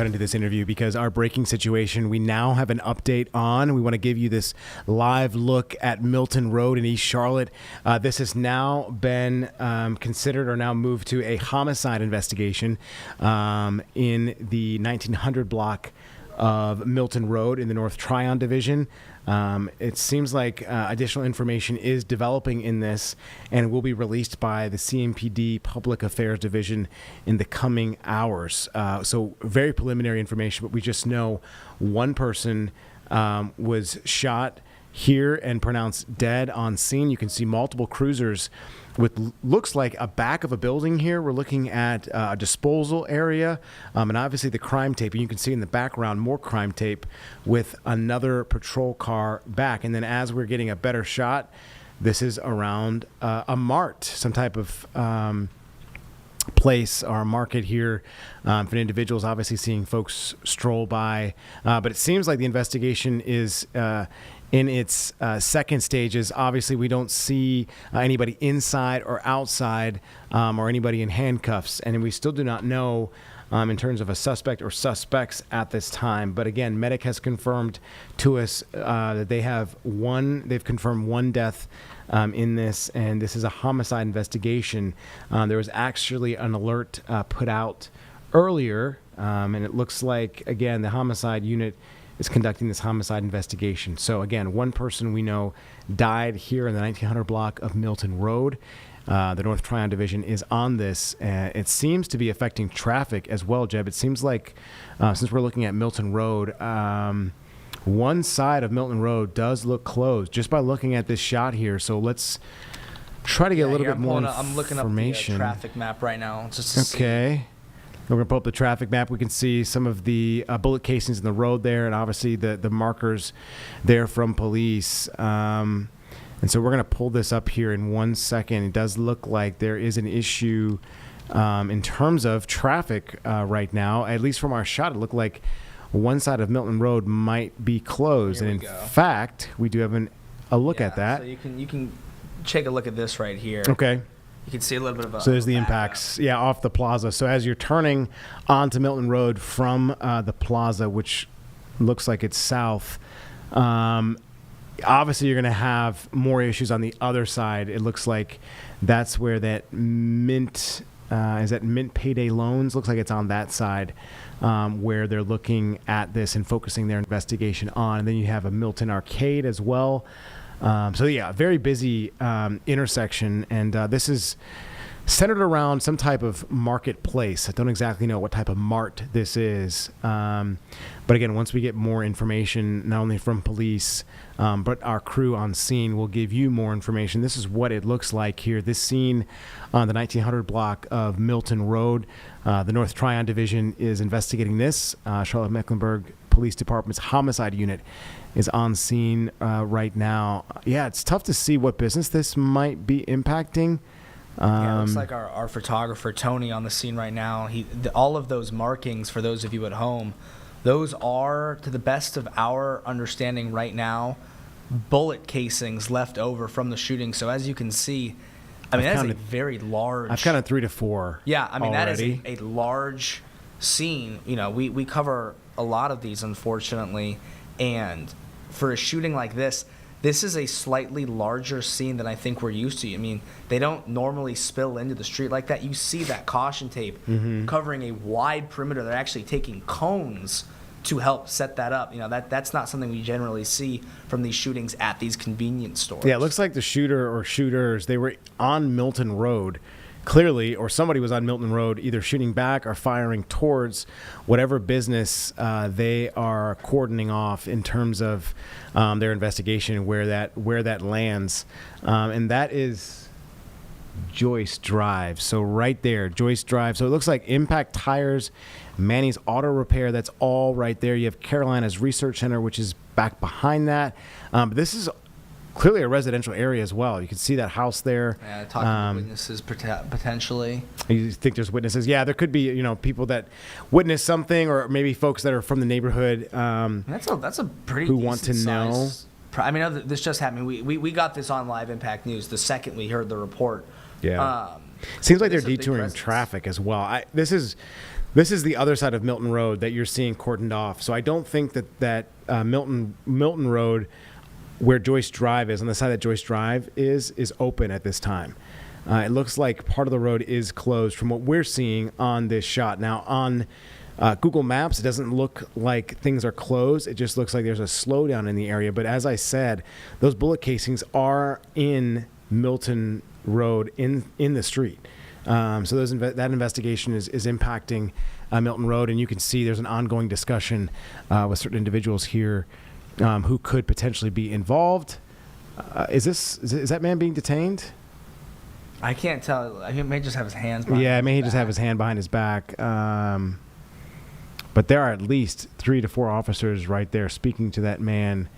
Into this interview because our breaking situation we now have an update on. We want to give you this live look at Milton Road in East Charlotte. This has now been considered or now moved to a homicide investigation in the 1900 block of Milton Road in the North Tryon Division. It seems like additional information is developing in this and will be released by the CMPD Public Affairs Division in the coming hours. So very preliminary information, but we just know one person was shot here and pronounced dead on scene. You can see multiple cruisers with looks like a back of a building here. We're looking at a disposal area and obviously the crime tape. And you can see in the background more crime tape with another patrol car back. And then as we're getting a better shot, this is around a mart, some type of place or a market here for individuals, obviously seeing folks stroll by. But it seems like the investigation is in its second stages. Obviously, we don't see anybody inside or outside or anybody in handcuffs. And we still do not know in terms of a suspect or suspects at this time. But again, Medic has confirmed to us that they've confirmed one death in this, and this is a homicide investigation. There was actually an alert put out earlier, and it looks like, again, the homicide unit is conducting this homicide investigation. So again, one person we know died here in the 1900 block of Milton Road. The North Tryon Division is on this. It seems to be affecting traffic as well, Jeb. It seems like since we're looking at Milton Road, one side of Milton Road does look closed just by looking at this shot here. So let's try to get a little bit more information. I'm looking up the traffic map right now. Just to see. We're going to pull up the traffic map. We can see some of the bullet casings in the road there, and obviously the markers there from police. And so we're going to pull this up here in 1 second. It does look like there is an issue in terms of traffic right now. At least from our shot, it looked like one side of Milton Road might be closed. And in fact, we do have a look at that. So you can take a look at this right here. Okay. You can see a little bit of a... So there's the impacts, off the Plaza. So as you're turning onto Milton Road from the Plaza, which looks like it's south, obviously you're going to have more issues on the other side. It looks like that's where that Mint, is that Mint Payday Loans? Looks like it's on that side where they're looking at this and focusing their investigation on. And then you have a Milton Arcade as well. Very busy intersection, and this is centered around some type of marketplace. I don't exactly know what type of mart this is, but again, once we get more information, not only from police, but our crew on scene will give you more information. This is what it looks like here. This scene on the 1900 block of Milton Road. The North Tryon Division is investigating this. Charlotte-Mecklenburg Police Department's homicide unit is on scene right now. Yeah, it's tough to see what business this might be impacting. It looks like our photographer, Tony, on the scene right now. All of those markings, for those of you at home, those are, to the best of our understanding right now, bullet casings left over from the shooting. So as you can see, that is a very large... I've counted 3 to 4 Yeah, already. That is a large scene. We cover a lot of these, unfortunately, and for a shooting like this is a slightly larger scene than I think we're used to. They don't normally spill into the street like that. You see that caution tape covering a wide perimeter. They're actually taking cones to help set that up. That's not something we generally see from these shootings at these convenience stores. Yeah, it looks like the shooter or shooters, they were on Milton Road, clearly, or somebody was on Milton Road either shooting back or firing towards whatever business they are cordoning off in terms of their investigation, where that lands. And that is Joyce Drive. So right there, Joyce Drive. So it looks like Impact Tires, Manny's Auto Repair, that's all right there. You have Carolina's Research Center, which is back behind that. But this is clearly a residential area as well. You can see that house there. Yeah, talking to witnesses potentially. You think there's witnesses? Yeah, there could be, people that witness something, or maybe folks that are from the neighborhood. That's a pretty who want to know. This just happened. We got this on Live Impact News the second we heard the report. Yeah. Seems like they're detouring traffic as well. This is This is the other side of Milton Road that you're seeing cordoned off. So I don't think that Milton Road, where Joyce Drive is, on the side that Joyce Drive is open at this time. It looks like part of the road is closed from what we're seeing on this shot. Now, on Google Maps, it doesn't look like things are closed. It just looks like there's a slowdown in the area. But as I said, those bullet casings are in Milton Road in the street. So that investigation is impacting Milton Road, and you can see there's an ongoing discussion with certain individuals here who could potentially be involved. Is that man being detained? I can't tell. He may just have his hands behind Yeah, his may he back. just have his hand behind his back. But there are at least 3 to 4 officers right there speaking to that man.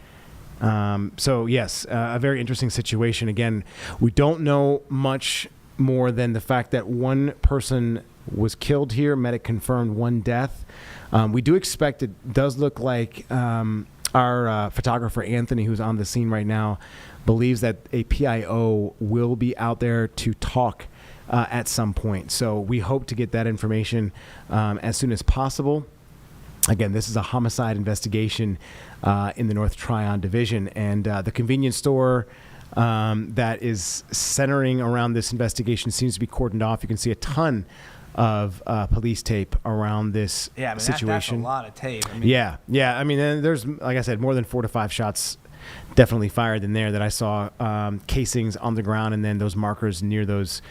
So, yes, a very interesting situation. Again, we don't know much more than the fact that one person was killed here. Medic confirmed 1 death. We do expect, it does look like our photographer, Anthony, who's on the scene right now, believes that a PIO will be out there to talk at some point. So we hope to get that information as soon as possible. Again, this is a homicide investigation in the North Tryon Division, and the convenience store that is centering around this investigation seems to be cordoned off. You can see a ton of police tape around this situation. That's a lot of tape. I mean, yeah. I mean, there's, like I said, more than 4 to 5 shots definitely fired in there that I saw, casings on the ground, and then those markers near those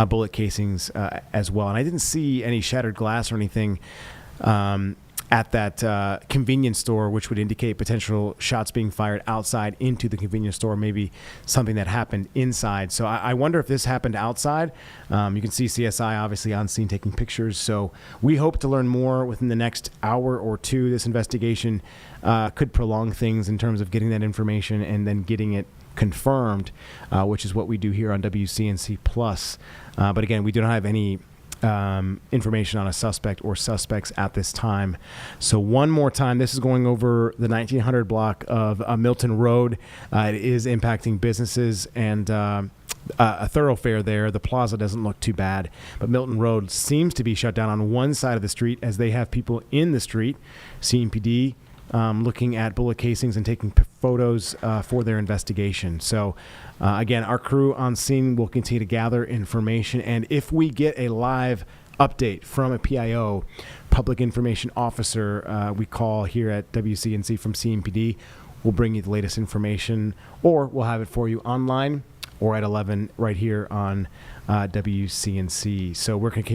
bullet casings as well. And I didn't see any shattered glass or anything at that convenience store, which would indicate potential shots being fired outside into the convenience store, maybe something that happened inside. So I wonder if this happened outside. You can see CSI obviously on scene taking pictures. So we hope to learn more within the next hour or two. This investigation could prolong things in terms of getting that information and then getting it confirmed, which is what we do here on WCNC Plus. But again, we do not have any information on a suspect or suspects at this time. So one more time, this is going over the 1900 block of Milton Road. It is impacting businesses and a thoroughfare there. The Plaza doesn't look too bad, but Milton Road seems to be shut down on one side of the street as they have people in the street. CMPD looking at bullet casings and taking photos for their investigation. So again, our crew on scene will continue to gather information, and if we get a live update from a PIO, public information officer, we call here at WCNC from CMPD, we'll bring you the latest information, or we'll have it for you online or at 11 right here on WCNC. So we're going to